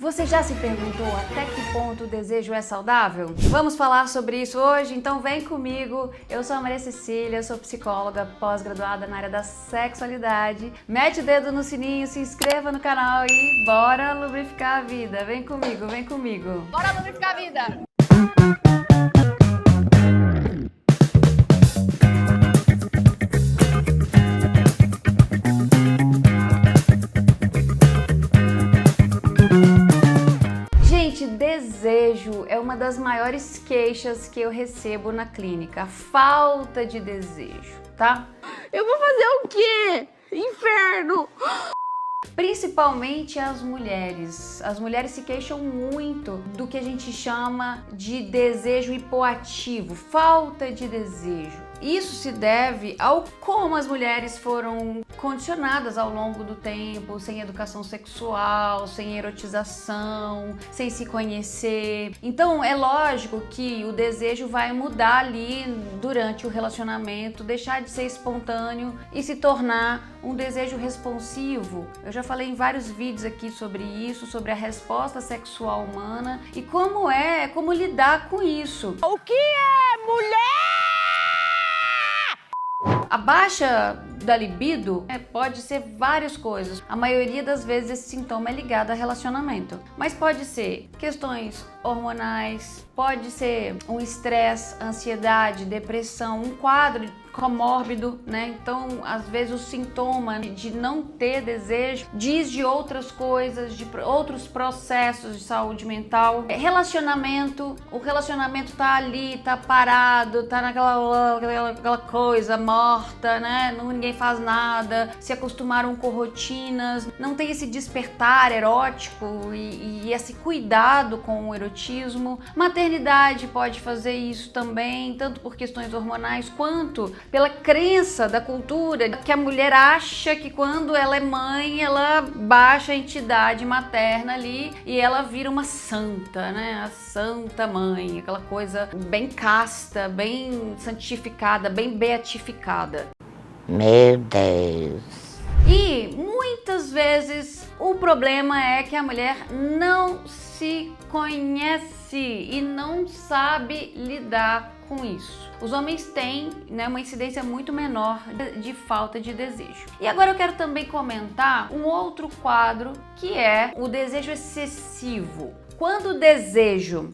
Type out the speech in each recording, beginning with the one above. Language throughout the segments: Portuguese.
Você já se perguntou até que ponto o desejo é saudável? Vamos falar sobre isso hoje, então vem comigo. Eu sou a Maria Cecília, sou psicóloga pós-graduada na área da sexualidade. Mete o dedo no sininho, se inscreva no canal e bora lubrificar a vida. Vem comigo, vem comigo. Bora lubrificar a vida! Gente, desejo é uma das maiores queixas que eu recebo na clínica. A falta de desejo, tá? Eu vou fazer o quê? Inferno! Principalmente as mulheres. As mulheres se queixam muito do que a gente chama de desejo hipoativo, falta de desejo. Isso se deve ao como as mulheres foram condicionadas ao longo do tempo, sem educação sexual, sem erotização, sem se conhecer. Então é lógico que o desejo vai mudar ali durante o relacionamento, deixar de ser espontâneo e se tornar um desejo responsivo. Eu já falei em vários vídeos aqui sobre isso, sobre a resposta sexual humana e como lidar com isso. O que é mulher? A baixa da libido pode ser várias coisas. A maioria das vezes esse sintoma é ligado a relacionamento. Mas pode ser questões hormonais, pode ser um estresse, ansiedade, depressão, um quadro comórbido, né? Então, às vezes o sintoma de não ter desejo diz de outras coisas, de outros processos de saúde mental. Relacionamento, o relacionamento tá ali, tá parado, tá naquela coisa morta, né? Ninguém faz nada, se acostumaram com rotinas, não tem esse despertar erótico e esse cuidado com o erotismo. Maternidade pode fazer isso também, tanto por questões hormonais quanto pela crença da cultura que a mulher acha que quando ela é mãe, ela baixa a entidade materna ali e ela vira uma santa, né? A santa mãe, aquela coisa bem casta, bem santificada, bem beatificada. Meu Deus. E muitas vezes o problema é que a mulher não se conhece e não sabe lidar com isso. Os homens têm, né, uma incidência muito menor de falta de desejo. E agora eu quero também comentar um outro quadro que é o desejo excessivo. Quando o desejo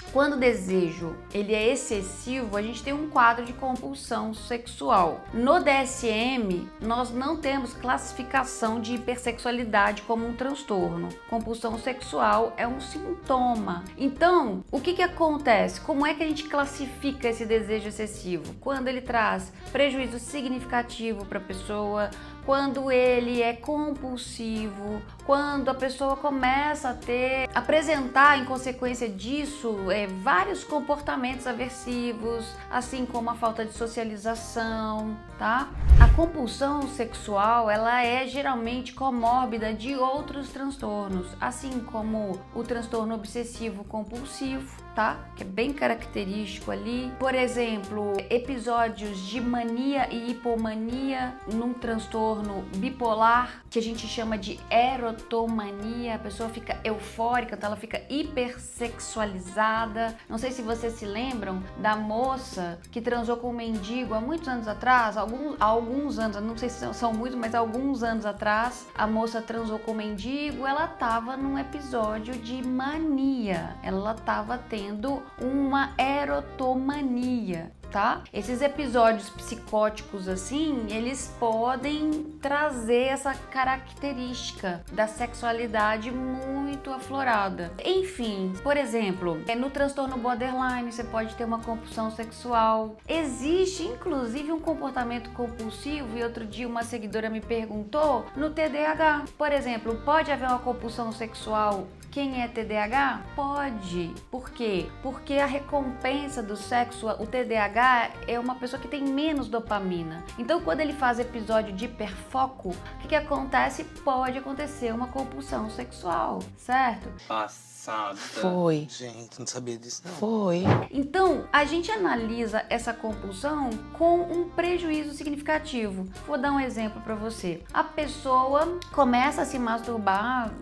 ele é excessivo, a gente tem um quadro de compulsão sexual. No DSM, nós não temos classificação de hipersexualidade como um transtorno. Compulsão sexual é um sintoma. Então, o que acontece? Como é que a gente classifica esse desejo excessivo? Quando ele traz prejuízo significativo para a pessoa, quando ele é compulsivo, quando a pessoa começa a apresentar em consequência disso vários comportamentos aversivos, assim como a falta de socialização, tá? A compulsão sexual, ela é geralmente comórbida de outros transtornos, assim como o transtorno obsessivo compulsivo, tá? Que é bem característico ali. Por exemplo, episódios de mania e hipomania num transtorno bipolar, que a gente chama de erotomania. A pessoa fica eufórica, então ela fica hipersexualizada. Não sei se vocês se lembram da moça que transou com um mendigo há muitos anos atrás, alguns anos, não sei se são muitos, mas alguns anos atrás, a moça transou com um mendigo, ela tava num episódio de mania, ela tava tendo uma erotomania. Tá? Esses episódios psicóticos assim, eles podem trazer essa característica da sexualidade muito aflorada. Enfim, por exemplo, no transtorno borderline você pode ter uma compulsão sexual. Existe inclusive um comportamento compulsivo, e outro dia uma seguidora me perguntou, no TDAH. Por exemplo, pode haver uma compulsão sexual? Quem é TDAH? Pode. Por quê? Porque a recompensa do sexo, o TDAH é uma pessoa que tem menos dopamina. Então, quando ele faz episódio de hiperfoco, o que acontece? Pode acontecer uma compulsão sexual, certo? Passada. Foi. Gente, não sabia disso não. Foi. Então, a gente analisa essa compulsão com um prejuízo significativo. Vou dar um exemplo para você. A pessoa começa a se masturbar,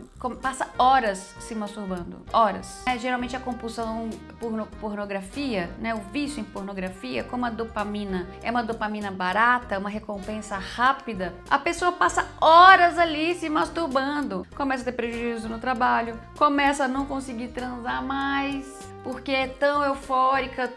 passa horas se masturbando, horas. Geralmente a compulsão por pornografia, né, o vício em pornografia, como a dopamina é uma dopamina barata, uma recompensa rápida, a pessoa passa horas ali se masturbando, começa a ter prejuízo no trabalho, começa a não conseguir transar mais, porque é tão eufórica,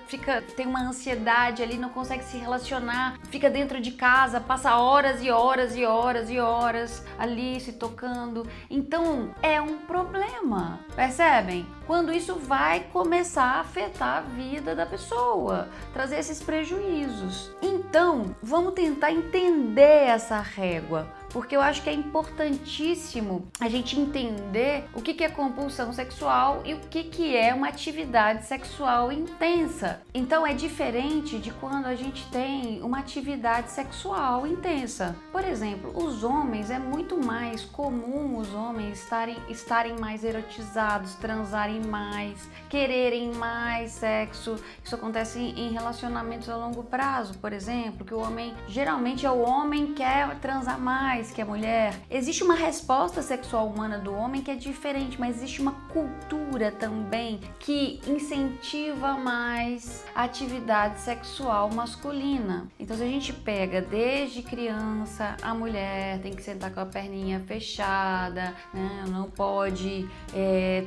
tem uma ansiedade ali, não consegue se relacionar, fica dentro de casa, passa horas e horas e horas e horas ali se tocando. Então é um problema, percebem? Quando isso vai começar a afetar a vida da pessoa, trazer esses prejuízos. Então, vamos tentar entender essa régua, porque eu acho que é importantíssimo a gente entender o que é compulsão sexual e o que é uma atividade sexual intensa. Então é diferente de quando a gente tem uma atividade sexual intensa. Por exemplo, os homens, é muito mais comum os homens estarem mais erotizados, transarem mais, quererem mais sexo. Isso acontece em relacionamentos a longo prazo, por exemplo, que o homem, geralmente é o homem que quer transar mais que a mulher. Existe uma resposta sexual humana do homem que é diferente, mas existe uma cultura também que incentiva mais a atividade sexual masculina. Então, se a gente pega desde criança, a mulher tem que sentar com a perninha fechada, né? Não pode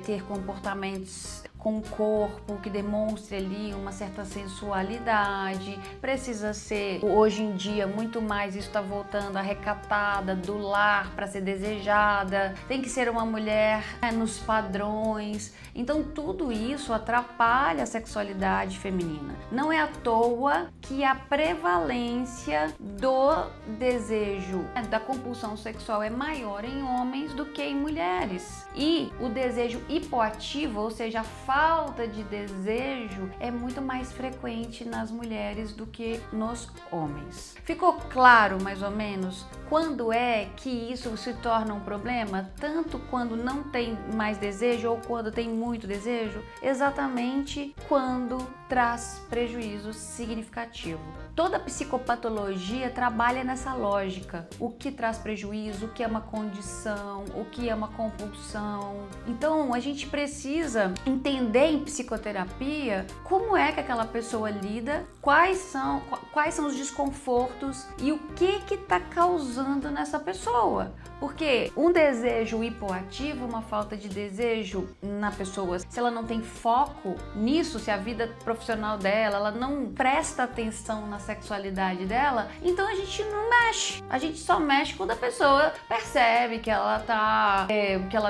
ter comportamentos com o corpo que demonstre ali uma certa sensualidade, precisa ser, hoje em dia, muito mais, isso está voltando, a recatada do lar para ser desejada, tem que ser uma mulher nos padrões. Então tudo isso atrapalha a sexualidade feminina. Não é à toa que a prevalência do desejo, da compulsão sexual é maior em homens do que em mulheres. E o desejo hipoativo, ou seja, a falta de desejo, é muito mais frequente nas mulheres do que nos homens. Ficou claro, mais ou menos, quando é que isso se torna um problema? Tanto quando não tem mais desejo ou quando tem muito desejo? Exatamente quando traz prejuízo significativo. Toda psicopatologia trabalha nessa lógica. O que traz prejuízo, o que é uma condição, o que é uma compulsão. Então, a gente precisa entender em psicoterapia como é que aquela pessoa lida, quais são os desconfortos e o que está causando nessa pessoa. Porque um desejo hipoativo, uma falta de desejo na pessoa, se ela não tem foco nisso, se a vida profissional dela, ela não presta atenção na sexualidade dela, então a gente não mexe. A gente só mexe quando a pessoa percebe que ela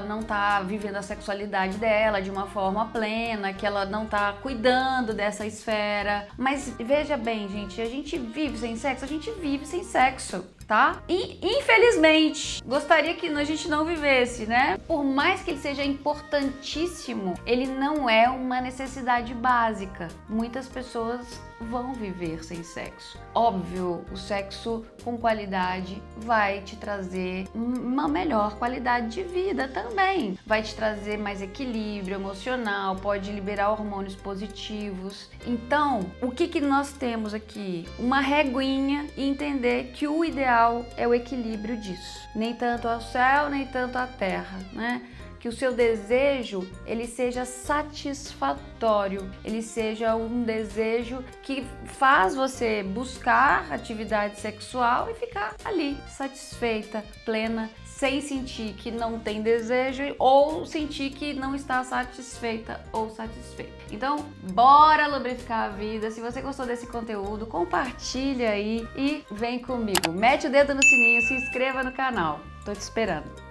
não tá vivendo a sexualidade dela de uma forma plena, que ela não tá cuidando dessa esfera. Mas veja bem, gente, a gente vive sem sexo? A gente vive sem sexo, tá? E infelizmente, gostaria que a gente não vivesse, né? Por mais que ele seja importantíssimo, ele não é uma necessidade básica. Muitas pessoas vão viver sem sexo. Óbvio, o sexo com qualidade vai te trazer uma melhor qualidade de vida também. Vai te trazer mais equilíbrio emocional, pode liberar hormônios positivos. Então, o que nós temos aqui? Uma reguinha e entender que o ideal é o equilíbrio disso. Nem tanto ao céu, nem tanto à terra, né? Que o seu desejo, ele seja satisfatório, ele seja um desejo que faz você buscar atividade sexual e ficar ali, satisfeita, plena, sem sentir que não tem desejo ou sentir que não está satisfeita ou satisfeito. Então, bora lubrificar a vida. Se você gostou desse conteúdo, compartilha aí e vem comigo. Mete o dedo no sininho, se inscreva no canal. Tô te esperando.